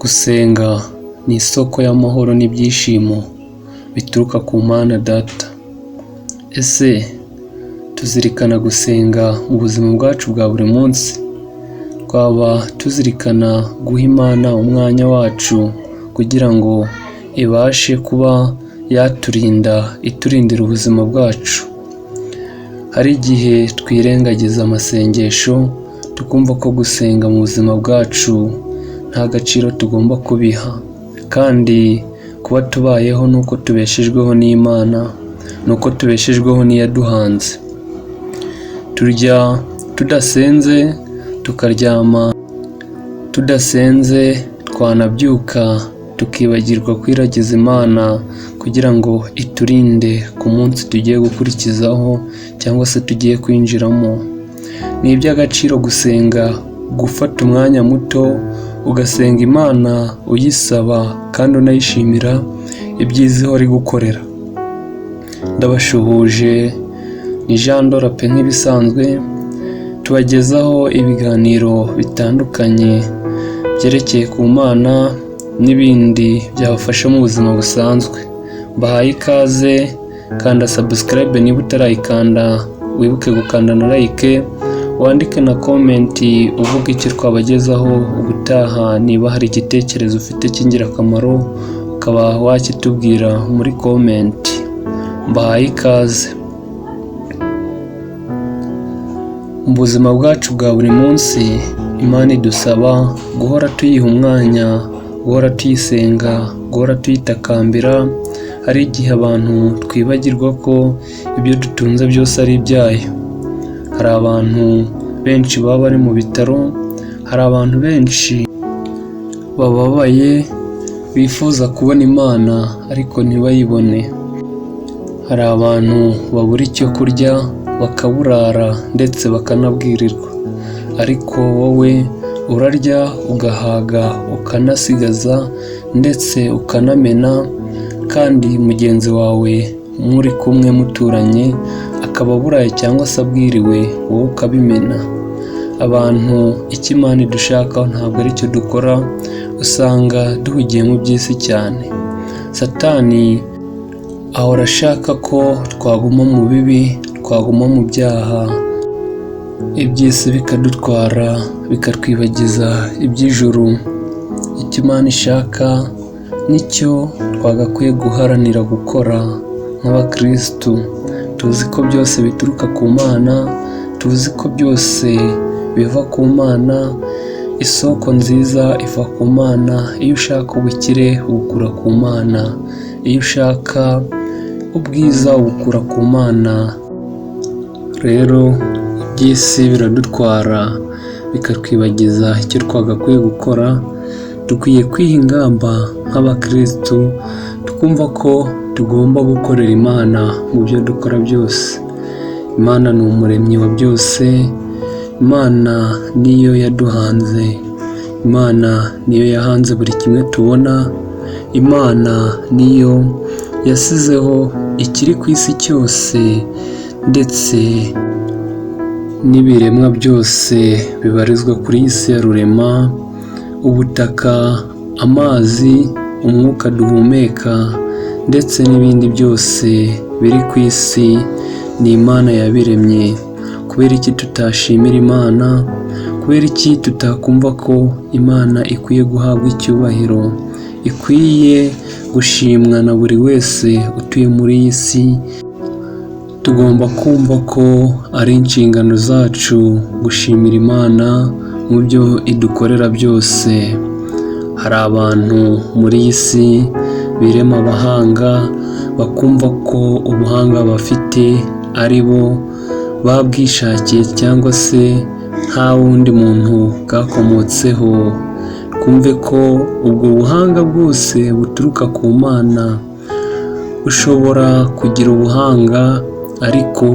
Gusenga ni isoko y'amahoro n'ibyishimo bituruka ku Mana Data. Ese tuzirikana gusenga mu buzima bwacu bwa buri munsi? Twaba tuzirikana guha Imana umwanya wacu kugira ngo ibashe kuba iturindira ubuzima bwacu? Hari igihe twirengagiza amasengesho tukumva ko gusenga mu buzima bwacu nta gaciro tugomba kubiha, kandi kuba tubayeho nuko tubeshejweho n'Imana, nuko tubeshejweho n'iyaduhanze. Turya tudasenze, tukaryama tudasenze, twanabyuka tukibagirwa kwiragiza Imana kugira ngo iturinde ku munsi tugiye gukurikizaho cyangwa se tugiye kwinjiramo. Ni iby'agaciro gusenga, gufata umwanya muto ugasenga Imana uyisaba kandi unayishimira ibyiza ihora igukorera. Ndabashuhuje, ni Jean Ndora pe nk'ibisanzwe, tubagezaho ibiganiro bitandukanye byerekeye ku Mana n'ibindi byabafasha mu buzima busanzwe. Mbahaye ikaze, kanda subscribe niba utarayikanda, wibuke gukanda na like, wandike na comment uvuga icyo twabagezaho ubutaha. Niba hari igitekerezo ufite cy'ingirakamaro ukaba wakitubwira muri comment. Mbahaye ikaze. Mu buzima bwacu bwa buri munsi Imana idusaba guhora tuyiha umwanya, guhora tuyisenga, guhora tuyitakambira. Hari igihe abantu twibagirwa ko ibyo dutunze byose ari ibyayo. Hari abantu benshi baba bari mu bitaro, hari abantu benshi bababaye bifuza kubona Imana ariko ntibayibone. Hari abantu babura icyo kurya bakaburara ndetse bakanabwirirwa, ariko wowe urarya ugahaga, ukanasigaza ndetse ukanamena, kandi mugenzi wawe muri kumwe muturanye akaba aburaye cyangwa se abwiriwe, wowe ukabimena. Abantu icyo Imana idushakaho ntabwo ari cyo dukora, usanga duhugiye mu by'isi cyane. Satani ahora ashaka ko twaguma mu bibi, twaguma mu byaha, iby'isi bikadutwara bikatwibagiza iby'ijuru. Icyo Imana ishaka nicyo twagakwiye guharanira gukora nk'abakristu. Tuzi ko byose bituruka ku Mana, tuzi ko byose biva ku Mana, isoko nziza iva ku Mana. Iyo ushaka ubukire ubukura ku Mana, iyo ushaka ubwiza ubukura ku Mana. Rero iby'isi biradutwara bikatwibagiza icyo twagakwiye gukora. Dukwiye kwiha ingamba nk'abakristu, tukumva ko tugomba gukorera Imana mu byo dukora byose. Imana ni umuremyi wa byose, Imana niyo yaduhanze, Imana niyo yahanze buri kimwe tubona, Imana niyo yasizeho ikiri ku isi cyose ndetse n'ibiremwa byose bibarizwa kuri iyi si ya rurema. Ubutaka, amazi, umwuka duhumeka ndetse n'ibindi byose biri ku isi ni Imana yabiremye. Kubera iki tutashimira Imana? Kubera iki tutakumva ko Imana ikwiye guhabwa icyubahiro, ikwiye gushimwa na buri wese utuye muri iyi si? Tugomba kumva ko ari inshingano zacu gushimira Imana mu byo idukorera byose. Hari abantu muri iyi si birema abahanga, bakumva ko ubuhanga bafite ari bo babwishakiye cyangwa se nta wundi muntu bwakomotseho. Twumve ko ubwo buhanga bwose buturuka ku Mana. Ushobora kugira ubuhanga ariko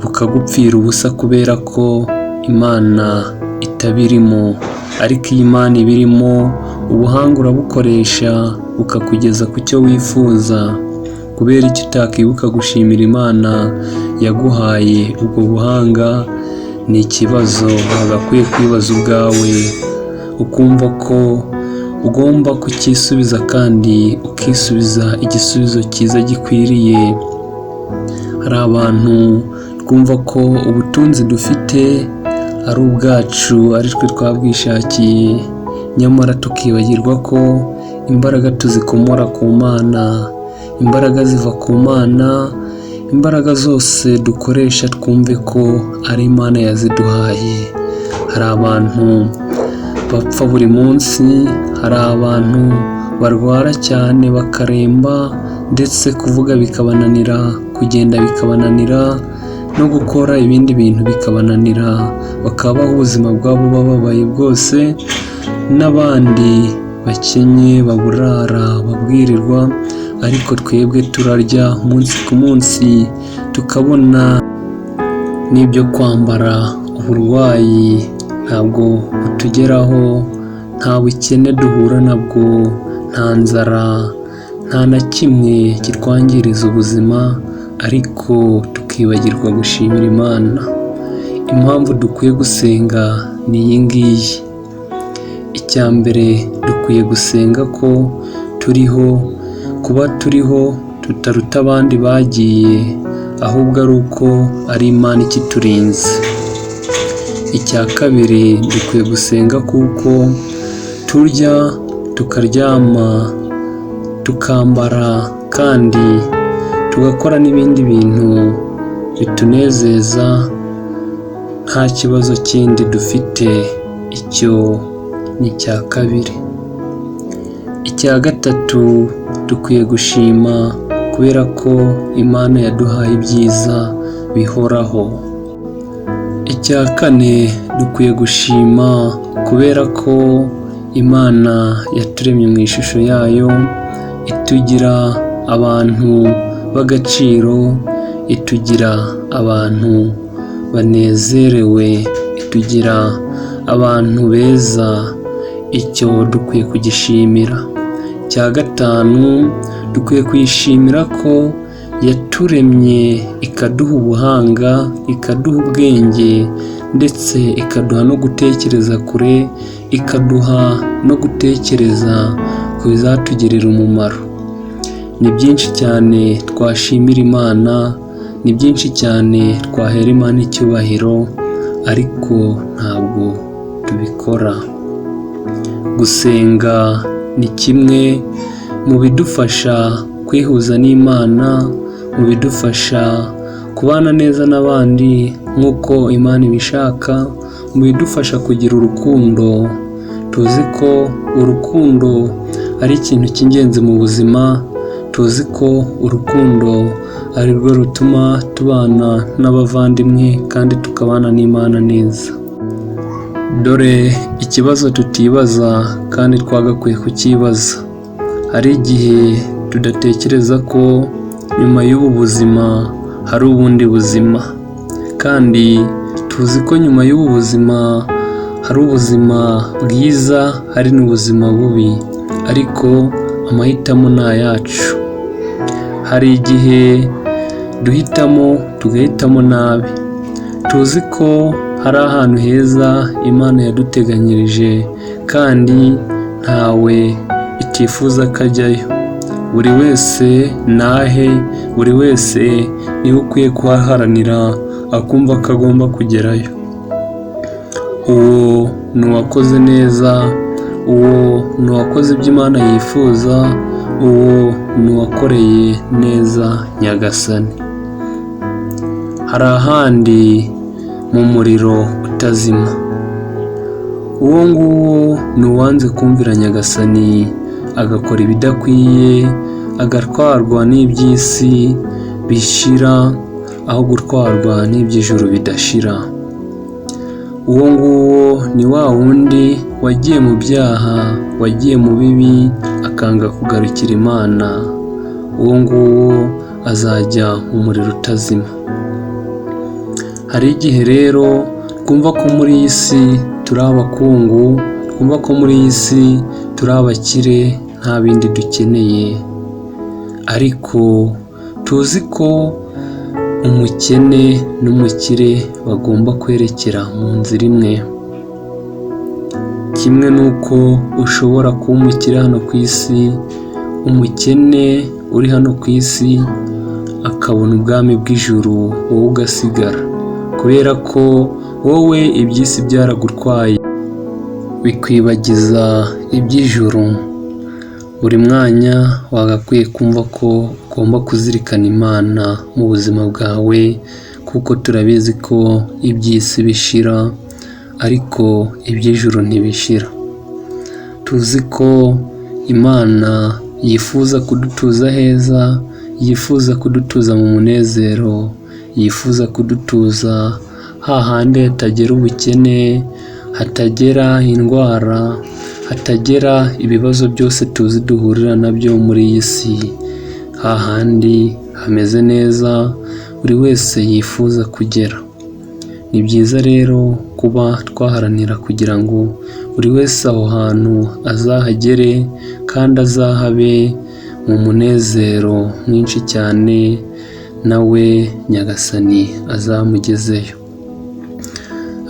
bukagupfira ubusa kubera ko Imana itabirimo. Ariko iyo Imana ibirimo, ubuhanga urabukoresha bukakugeza ku cyo wifuza. Kubera icyo utakibuka gushimira Imana yaguhaye ubwo buhanga? Ni ikibazo wagakwiye kwibaza ubwawe, ukumva ko ugomba kucyisubiza kandi ukisubiza igisubizo cyiza gikwiriye. Hari abantu twumva ko ubutunzi dufite ari ubwacu, ari twe twabwishakiye, nyamara tukibagirwa ko imbaraga tuzikomora ku Mana, imbaraga ziva ku Mana, imbaraga zose dukoresha twumve ko ari Imana yaziduhaye. Hari abantu bapfa buri munsi, hari abantu barwara cyane bakaremba, ndetse kuvuga bikabananira, kugenda bikabananira, no gukora ibindi bintu bikabananira, bakabaho ubuzima bwabo bababaye bwose, n'abandi bakennye baburara babwirirwa, ariko twebwe turarya umunsi ku munsi, tukabona n'ibyo kwambara. Uburwayi ntabwo butugeraho, nta bukene duhura nabwo, nta nzara, nta na kimwe kitwangiriza ubuzima, ariko tukibagirwa gushimira Imana. Impamvu dukwiye gusenga ni iyi ngiyi. Icya mbere, dukwiye gusenga ko turiho, kuba turiho tutaruta abandi bagiye, ahubwo ari uko ari Imana ikiturinze. Icya kabiri, dukwiye gusenga kuko turya, tukaryama, tukambara, kandi tugakora n'ibindi bintu bitunezeza, nta kibazo kindi dufite. Icyo ni icya kabiri. Icya gatatu, dukwiye gushima kubera ko Imana yaduhaye ibyiza bihoraho. Icya kane, dukwiye gushima kubera ko Imana yaturemye mu ishusho yayo, itugira abantu b'agaciro, itugira abantu banezerewe, itugira abantu beza. Icyo dukwiye kugishimira. Icya gatanu, dukwiye kuyishimira ko yaturemye ikaduha ubuhanga, ikaduha ubwenge, ndetse ikaduha no gutekereza kure, ikaduha no gutekereza ku bizatugirira umumaro. Ni byinshi cyane twashimira Imana, ni byinshi cyane twahera Imana icyubahiro, ariko ntabwo tubikora. Gusenga ni kimwe mu bidufasha kwihuza n'Imana, mu bidufasha kubana neza n'abandi nk'uko Imana ibishaka, mu bidufasha kugira urukundo. Tuzi ko urukundo ari ikintu cy'ingenzi mu buzima, tuzi ko urukundo ari rwo rutuma tubana n'abavandimwe kandi tukabana n'Imana neza. Dore ikibazo tutibaza kandi twagakwiye kukibaza. Hari igihe tudatekereza ko nyuma y'ubu buzima hari ubundi buzima, kandi tuzi ko nyuma y'ubu buzima hari ubuzima bwiza, hari n'ubuzima bubi, ariko amahitamo ni ayacu. Hari igihe duhitamo tugahitamo nabi. Tuzi ko hari ahantu heza Imana yaduteganyirije, kandi ntawe itifuza ko ajyayo. Buri wese nahe, buri wese niwe ukwiye kuhaharanira, akumva ko agomba kugerayo. Uwo ni uwakoze neza, uwo ni uwakoze ibyo Imana yifuza, uwo ni uwakoreye neza Nyagasani. Hari ahandi mu muriro utazima. Uwo nguwo ni uwanze kumvira Nyagasani, agakora ibidakwiye, agatwarwa n'iby'isi bishira aho gutwarwa n'iby'ijuru bidashira. Uwo nguwo ni wa wundi wagiye mu byaha, wagiye mu bibi, akanga kugarukira Imana. Uwo nguwo azajya mu muriro utazima. Hari igihe rero twumva ko muri iyi si turi abakungu, twumva ko muri iyi si turi abakire, nta bindi dukeneye, ariko tuzi ko umukene n'umukire bagomba kwerekera mu nzira imwe. kimwe n'uko ushobora kuba umukire hano ku isi, umukene uri hano ku isi akabona ubwami bw'ijuru, wowe ugasigara, kubera ko wowe iby'isi byaragutwaye bikwibagiza iby'ijuru. Buri mwanya wagakwiye kumva ko ugomba kuzirikana Imana mu buzima bwawe, kuko turabizi ko iby'isi bishira ariko iby'ijuru ntibishira. Tuzi ko Imana yifuza kudutuza heza, yifuza kudutuza mu munezero, yifuza kudutuza hahandi hatagera ubukene, hatagera indwara, hatagera ibibazo byose tuzi duhurira nabyo muri iyi si. Hahandi hameze neza buri wese yifuza kugera. Ni byiza rero kuba twaharanira kugira ngo buri wese aho hantu azahagere kandi azahabe mu munezero mwinshi cyane, nawe Nyagasani azamugezeyo.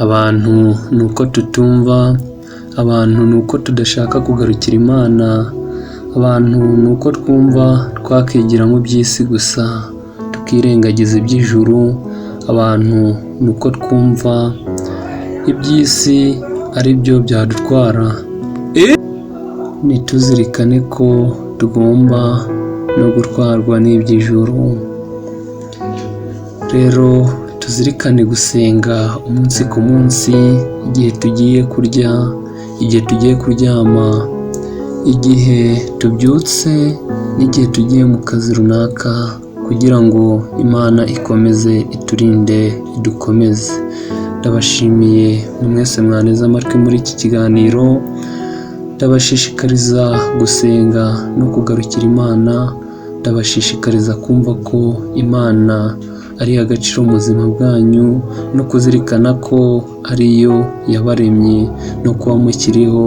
Abantu ni uko tutumva, abantu ni uko tudashaka kugarukira Imana, abantu ni uko twumva twakigira mu by'isi gusa tukirengagiza iby'ijuru, abantu ni uko twumva iby'isi ari byo byadutwara. Nituzirikane ko tugomba no gutwarwa n'iby'ijuru. Rero tuzirikane gusenga umunsi ku munsi, igihe tugiye kurya, igihe tugiye kuryama, igihe tubyutse n'igihe tugiye mu kazi runaka, kugira ngo Imana ikomeze iturinde, idukomeze. Ndabashimiye mwese mwaneze amatwi muri iki kiganiro, ndabashishikariza gusenga no kugarukira Imana, ndabashishikariza kumva ko Imana ari agaciro mu buzima bwanyu, no kuzirikana ko ariyo yabaremye no kuba mukiriho,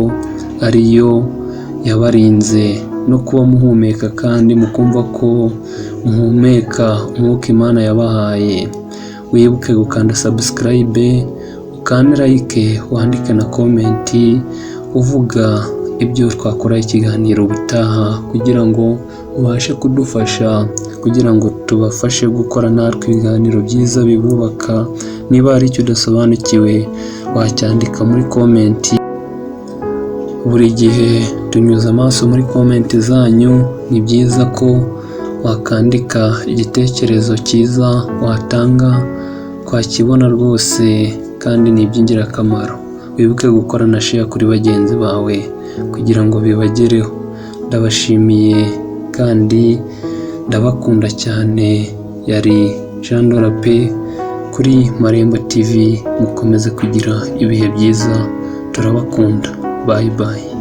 ariyo yabarinze no kuba muhumeka, kandi mukumva ko muhumeka umwuka Imana yabahaye. Wibuke gukanda subscribe, ukande like, wandike na comment uvuga ibyo twakora ikiganiro ubutaha, kugira ngo ubashe kudufasha, kugira ngo tubafashe gukora natwe ibiganiro byiza bibubaka. Niba hari icyo udasobanukiwe wacyandika muri comment. Buri gihe tunyuze amaso muri comment zanyu, ni byiza ko wakandika igitekerezo cyiza watanga, twakibona rwose kandi ni iby'ingirakamaro. Wibuke gukora na share kuri bagenzi bawe kugira ngo bibagereho. Ndabashimiye kandi ndabakunda cyane. Yari Jean Dorape kuri Marembo TV. Mukomeze kugira ibihe byiza, turabakunda. Bye bye.